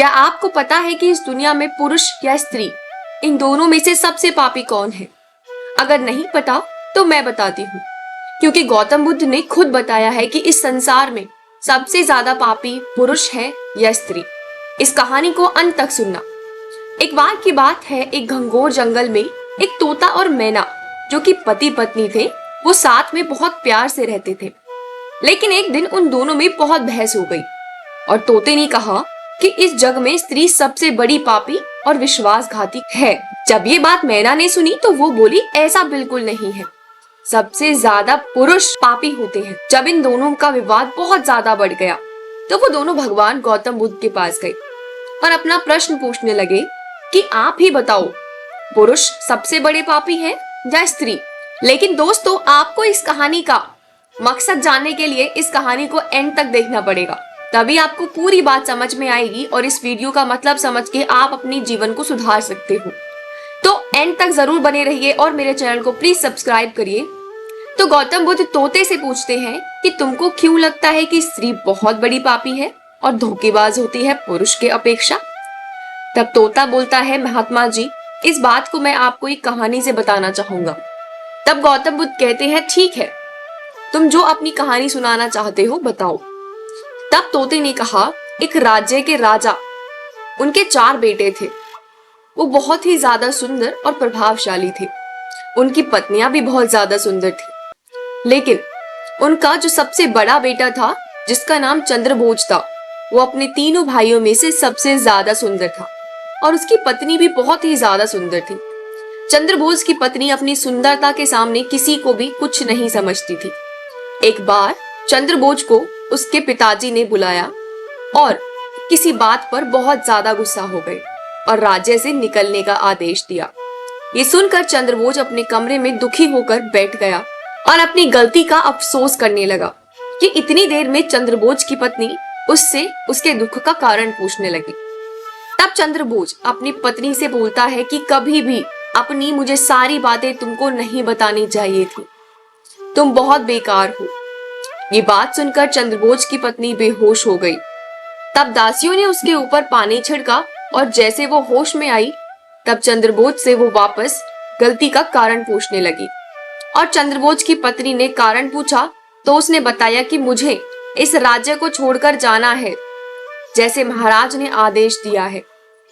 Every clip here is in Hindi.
क्या आपको पता है कि इस दुनिया में पुरुष या स्त्री इन दोनों में से सबसे पापी कौन है? अगर नहीं पता तो मैं बताती हूँ, क्योंकि गौतम बुद्ध ने खुद बताया है कि इस संसार में सबसे ज्यादा पापी पुरुष है या स्त्री। इस कहानी को अंत तक सुनना। एक बार की बात है, एक घंघोर जंगल में एक तोता और मैना जो कि पति पत्नी थे, वो साथ में बहुत प्यार से रहते थे। लेकिन एक दिन उन दोनों में बहुत बहस हो गई और तोते ने कहा कि इस जग में स्त्री सबसे बड़ी पापी और विश्वासघाती है। जब ये बात मैना ने सुनी तो वो बोली, ऐसा बिल्कुल नहीं है, सबसे ज्यादा पुरुष पापी होते हैं। जब इन दोनों का विवाद बहुत ज्यादा बढ़ गया तो वो दोनों भगवान गौतम बुद्ध के पास गए और अपना प्रश्न पूछने लगे कि आप ही बताओ, पुरुष सबसे बड़े पापी हैं या स्त्री? लेकिन दोस्तों, आपको इस कहानी का मकसद जानने के लिए इस कहानी को एंड तक देखना पड़ेगा, तभी आपको पूरी बात समझ में आएगी और इस वीडियो का मतलब समझ के आप अपने जीवन को सुधार सकते हो। तो एंड तक जरूर बने रहिए और मेरे चैनल को प्लीज सब्सक्राइब करिए। तो गौतम बुद्ध तोते से पूछते हैं कि तुमको क्यों लगता है कि स्त्री बहुत बड़ी पापी है और धोखेबाज होती है पुरुष के अपेक्षा? तब तोता बोलता है, महात्मा जी, इस बात को मैं आपको एक कहानी से बताना चाहूंगा। तब गौतम बुद्ध कहते हैं, ठीक है, तुम जो अपनी कहानी सुनाना चाहते हो बताओ। तब तोते ने कहा, एक राज्य के राजा, उनके 4 बेटे थे। वो बहुत ही ज्यादा सुंदर और प्रभावशाली थे। उनकी पत्नियां भी बहुत ज्यादा सुंदर थी, लेकिन उनका जो सबसे बड़ा बेटा था, जिसका नाम चंद्रभोज था, वो अपने तीनों भाइयों में से सबसे ज्यादा सुंदर था और उसकी पत्नी भी बहुत ही ज्यादा सुंदर थी। चंद्रभोज की पत्नी अपनी सुंदरता के सामने किसी को भी कुछ नहीं समझती थी। एक बार चंद्रभोज को उसके पिताजी ने बुलाया और किसी बात पर बहुत ज्यादा गुस्सा हो गए और राज्य से निकलने का आदेश दिया। ये सुनकर चंद्रभोज अपने कमरे में दुखी होकर बैठ गया और अपनी गलती का अफसोस करने लगा कि इतनी देर में चंद्रभोज की पत्नी उससे उसके दुख का कारण पूछने लगी। तब चंद्रभोज अपनी पत्नी से बोलता है कि कभी भी अपनी मुझे सारी बातें तुमको नहीं बतानी चाहिए थी, तुम बहुत बेकार हो। ये बात सुनकर चंद्रभोज की पत्नी बेहोश हो गई। तब दासियों ने उसके ऊपर पानी छिड़का और जैसे वो होश में आई, तब चंद्रभोज से वो वापस गलती का कारण पूछने लगी और चंद्रभोज की पत्नी ने कारण पूछा तो उसने बताया कि मुझे इस राज्य को छोड़कर जाना है, जैसे महाराज ने आदेश दिया है,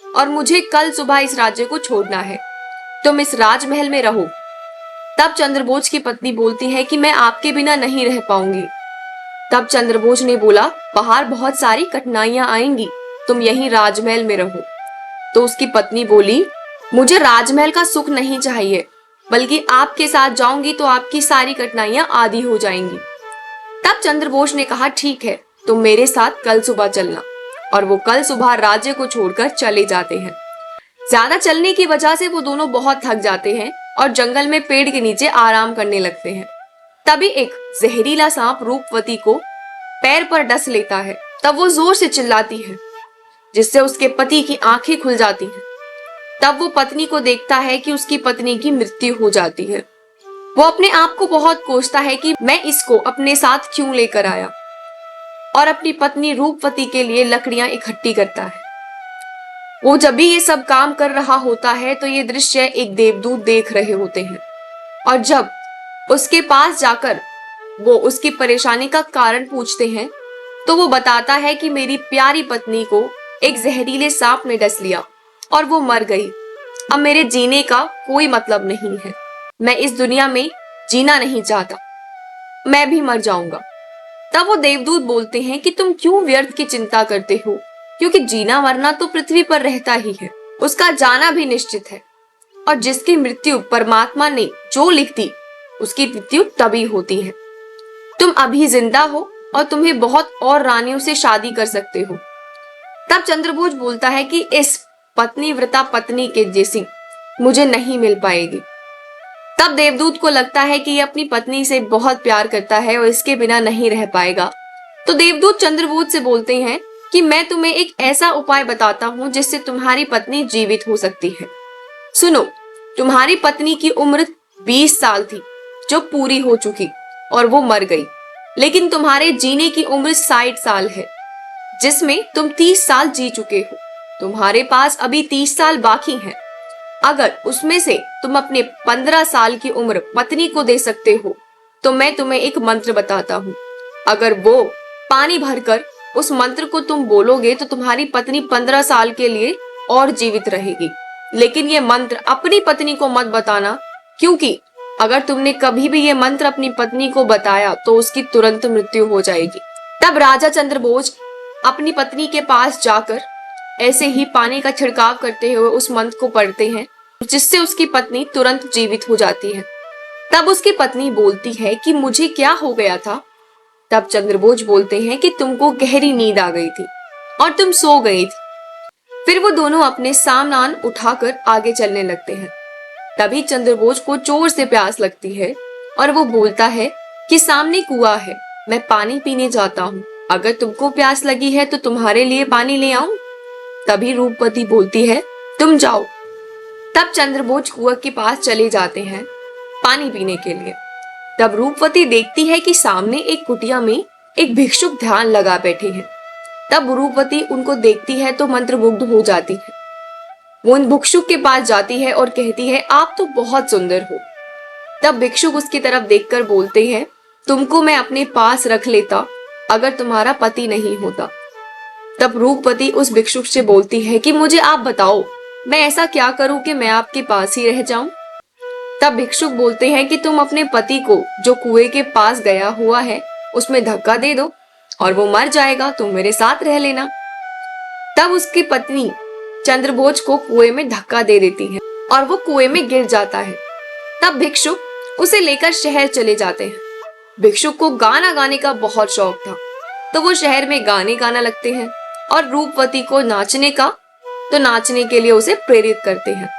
और मुझे कल सुबह इस राज्य को छोड़ना है। तुम इस राजमहल में रहो। तब चंद्रभोज की पत्नी बोलती है कि मैं आपके बिना नहीं रह पाऊंगी। तब चंद्रभोज ने बोला, बाहर बहुत सारी कठिनाइयां आएंगी, तुम यहीं राजमहल में रहो। तो उसकी पत्नी बोली, मुझे राजमहल का सुख नहीं चाहिए, बल्कि आपके साथ जाऊंगी तो आपकी सारी कठिनाइयां आधी हो जाएंगी। तब चंद्रभोज ने कहा, ठीक है, तुम मेरे साथ कल सुबह चलना। और वो कल सुबह राज्य को छोड़कर चले जाते हैं। ज्यादा चलने की वजह से वो दोनों बहुत थक जाते हैं और जंगल में पेड़ के नीचे आराम करने लगते हैं। तभी एक जहरीला सांप रूपवती को पैर पर डस लेता है। तब वो जोर से चिल्लाती है, जिससे उसके पति की आंखें खुल जाती हैं। तब वो पत्नी को देखता है कि उसकी पत्नी की मृत्यु हो जाती है। वो अपने आप को बहुत कोसता है कि मैं इसको अपने साथ क्यों लेकर आया, और अपनी पत्नी रूपवती के लिए लकड़ियां इकट्ठी करता है। वो जब भी ये सब काम कर रहा होता है तो ये दृश्य एक देवदूत देख रहे होते हैं, और जब उसके पास जाकर वो उसकी परेशानी का कारण पूछते हैं तो वो बताता है कि मेरी प्यारी पत्नी को एक जहरीले सांप ने डस लिया और वो मर गई। अब मेरे जीने का कोई मतलब नहीं है, मैं इस दुनिया में जीना नहीं चाहता, मैं भी मर जाऊंगा। तब वो देवदूत बोलते हैं कि तुम क्यों व्यर्थ की चिंता करते हो, क्योंकि जीना मरना तो पृथ्वी पर रहता ही है, उसका जाना भी निश्चित है, और जिसकी मृत्यु परमात्मा ने जो लिख दी उसकी मृत्यु तभी होती है। तुम अभी जिंदा हो और तुम्हें बहुत और रानियों से शादी कर सकते हो। तब चंद्रभोज बोलता है कि इस पत्नीव्रता पत्नी के जैसी मुझे नहीं मिल पाएगी। तब देवदूत को लगता है कि ये अपनी पत्नी से बहुत प्यार करता है और इसके बिना नहीं रह पाएगा। तो देवदूत चंद्रभोज से बोलते हैं कि मैं तुम्हें एक ऐसा उपाय बताता हूँ जिससे तुम्हारी पत्नी जीवित हो सकती है। सुनो, तुम्हारी पत्नी की उम्र 20 साल थी जो पूरी हो चुकी और वो मर गई, लेकिन तुम्हारे जीने की उम्र 60 साल है जिसमें तुम 30 साल जी चुके हो। तुम्हारे पास अभी 30 साल बाकी हैं। अगर उसमें से तुम अपने 15 साल की उम्र पत्नी को दे सकते हो तो मैं तुम्हें एक मंत्र बताता हूँ। अगर वो पानी भरकर उस मंत्र को तुम बोलोगे तो तुम्हारी पत्नी 15 साल के लिए और जीवित रहेगी। लेकिन ये मंत्र अपनी पत्नी को मत बताना, क्योंकि अगर तुमने कभी भी ये मंत्र अपनी पत्नी को बताया तो उसकी तुरंत मृत्यु हो जाएगी। तब राजा चंद्रभोज अपनी पत्नी के पास जाकर ऐसे ही पानी का छिड़काव करते हुए उस मंत्र को पढ़ते हैं, जिससे उसकी पत्नी तुरंत जीवित हो जाती है। तब उसकी पत्नी बोलती है कि मुझे क्या हो गया था। तब चंद्रभोज बोलते हैं कि तुमको गहरी नींद आ गई थी और तुम सो गई थी। फिर वो दोनों अपने सामान उठाकर आगे चलने लगते हैं। तभी चंद्रभोज को जोर से प्यास लगती है और वो बोलता है कि सामने कुआं है, मैं पानी पीने जाता हूँ। अगर तुमको प्यास लगी है तो तुम्हारे लिए पानी ले आऊं। तभी रूपवती बोलती है तुम जाओ। तब चंद्रभोज कुआं के पास चले जाते हैं पानी पीने के लिए। तब रूपवती देखती है कि सामने एक कुटिया में एक भिक्षुक ध्यान लगा बैठे हैं। तब रूपवती उनको देखती है तो मंत्रमुग्ध हो जाती है। वो उन भिक्षुक के पास जाती है और कहती है आप तो बहुत सुंदर हो। तब भिक्षुक उसकी तरफ देखकर बोलते हैं तुमको मैं अपने पास रख लेता अगर तुम्हारा पति नहीं होता। तब रूपवती उस भिक्षुक से बोलती है कि मुझे आप बताओ, मैं ऐसा क्या करूं कि मैं आपके पास ही रह जाऊं। तब भिक्षुक बोलते हैं कि तुम अपने पति को जो कुएं के पास गया हुआ है उसमें धक्का दे दो और वो मर जाएगा, तुम मेरे साथ रह लेना। तब उसकी पत्नी चंद्रभोज को कुएं में धक्का दे देती है और वो कुएं में गिर जाता है। तब भिक्षुक उसे लेकर शहर चले जाते हैं। भिक्षुक को गाना गाने का बहुत शौक था, तो वो शहर में गाने गाना लगते हैं और रूपवती को नाचने के लिए उसे प्रेरित करते हैं।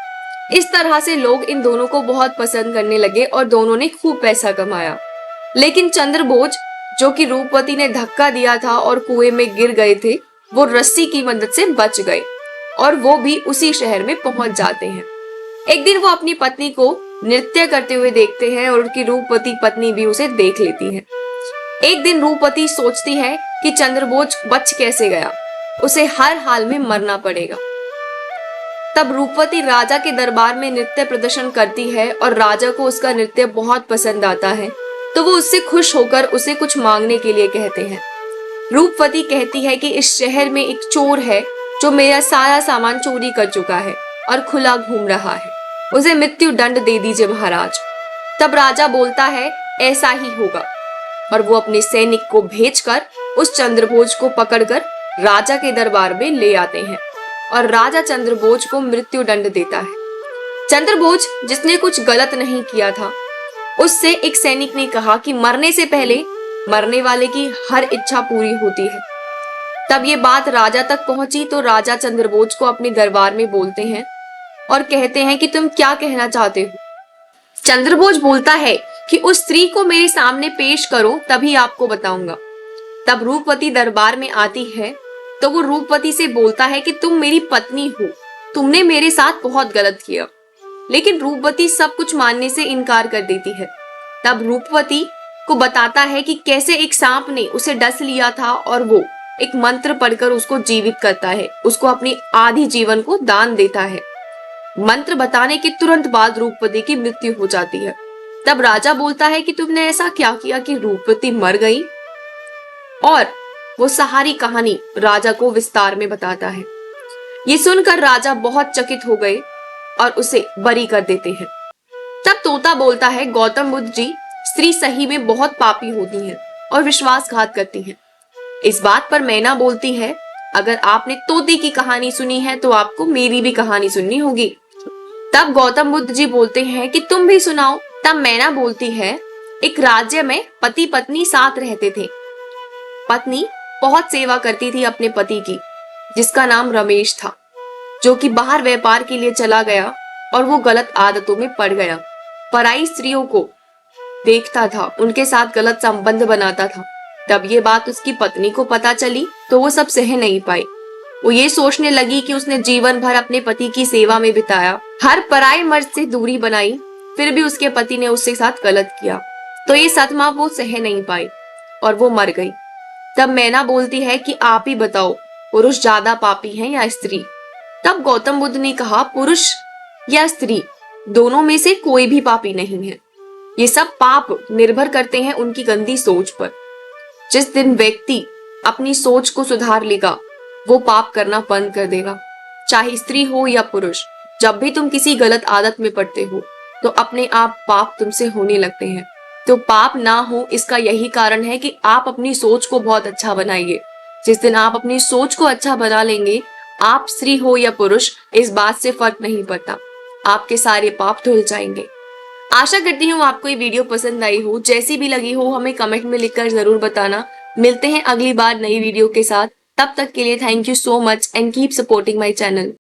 इस तरह से लोग इन दोनों को बहुत पसंद करने लगे और दोनों ने खूब पैसा कमाया। लेकिन चंद्रभोज, जो कि रूपवती ने धक्का दिया था और कुएं में गिर गए थे, वो रस्सी की मदद से बच गए और वो भी उसी शहर में पहुंच जाते हैं। एक दिन वो अपनी पत्नी को नृत्य करते हुए देखते हैं और उनकी रूपवती पत्नी भी उसे देख लेती है। एक दिन रूपवती सोचती है कि चंद्रभोज बच कैसे गया, उसे हर हाल में मरना पड़ेगा। तब रूपवती राजा के दरबार में नृत्य प्रदर्शन करती है और राजा को उसका नृत्य बहुत पसंद आता है, तो वो उससे खुश होकर उसे कुछ मांगने के लिए कहते हैं। रूपवती कहती है कि इस शहर में एक चोर है जो मेरा सारा सामान चोरी कर चुका है और खुला घूम रहा है, उसे मृत्यु दंड दे दीजिए महाराज। तब राजा बोलता है ऐसा ही होगा और वो अपने सैनिक को भेजकर उस चंद्रभोज को पकड़कर राजा के दरबार में ले आते हैं और राजा चंद्रभोज को मृत्यु दंड देता है। चंद्रभोज, जिसने कुछ गलत नहीं किया था, उससे एक सैनिक ने कहा कि मरने से पहले मरने वाले की हर इच्छा पूरी होती है। तब ये बात राजा तक पहुंची तो राजा चंद्रभोज को अपने दरबार में बोलते हैं और कहते हैं कि तुम क्या कहना चाहते हो। चंद्रभोज बोलता है कि उस स्त्री को मेरे सामने पेश करो, तभी आपको बताऊंगा। तब रूपवती दरबार में आती है तो वो रूपवती से बोलता है कि तुम मेरी पत्नी हो, तुमने मेरे साथ बहुत गलत किया। लेकिन रूपवती सब कुछ मानने से इनकार कर देती है। तब रूपवती को बताता है कि कैसे एक सांप ने उसे डस लिया था और वो एक मंत्र पढ़कर उसको जीवित करता है, उसको अपनी आधी जीवन को दान देता है। मंत्र बताने के तुरंत बाद रूपवती की मृत्यु हो जाती है। तब राजा बोलता है कि तुमने ऐसा क्या किया कि रूपवती मर गई, और वो सारी कहानी राजा को विस्तार में बताता है। ये सुनकर राजा बहुत चकित हो गए और उसे बरी कर देते हैं। तब तोता बोलता है गौतम बुद्ध जी, स्त्री सही में बहुत पापी होती है और विश्वासघात करती है। इस बात पर मैना बोलती है अगर आपने तोते की कहानी सुनी है तो आपको मेरी भी कहानी सुननी होगी। तब गौतम बुद्ध जी बोलते हैं कि तुम भी सुनाओ। तब मैना बोलती है एक राज्य में पति पत्नी साथ रहते थे। पत्नी बहुत सेवा करती थी अपने पति की, जिसका नाम रमेश था, जो कि बाहर व्यापार के लिए चला गया और वो गलत आदतों में पड़ गया। पराई स्त्रियों को देखता था, उनके साथ गलत संबंध बनाता था। तब ये बात उसकी पत्नी को पता चली तो वो सब सह नहीं पाई। वो ये सोचने लगी कि उसने जीवन भर अपने पति की सेवा में बिताया, हर पराये मर्द से दूरी बनाई, फिर भी उसके पति ने उसके साथ गलत किया, तो ये सदमा वो सह नहीं पाई और वो मर गई। तब मैना बोलती है कि आप ही बताओ, पुरुष ज्यादा पापी हैं या स्त्री। तब गौतम बुद्ध ने कहा, पुरुष या स्त्री दोनों में से कोई भी पापी नहीं है। ये सब पाप निर्भर करते हैं उनकी गंदी सोच पर। जिस दिन व्यक्ति अपनी सोच को सुधार लेगा वो पाप करना बंद कर देगा। चाहे स्त्री हो या पुरुष, जब भी तुम किसी गलत आदत में पड़ते हो तो अपने आप पाप तुमसे होने लगते हैं। तो पाप ना हो इसका यही कारण है कि आप अपनी सोच को बहुत अच्छा बनाइए। जिस दिन आप अपनी सोच को अच्छा बना लेंगे, आप स्त्री हो या पुरुष, इस बात से फर्क नहीं पड़ता, आपके सारे पाप धुल जाएंगे। आशा करती हूँ आपको ये वीडियो पसंद आई हो। जैसी भी लगी हो हमें कमेंट में लिखकर जरूर बताना। मिलते हैं अगली बार नई वीडियो के साथ। तब तक के लिए thank you so much and keep supporting my channel.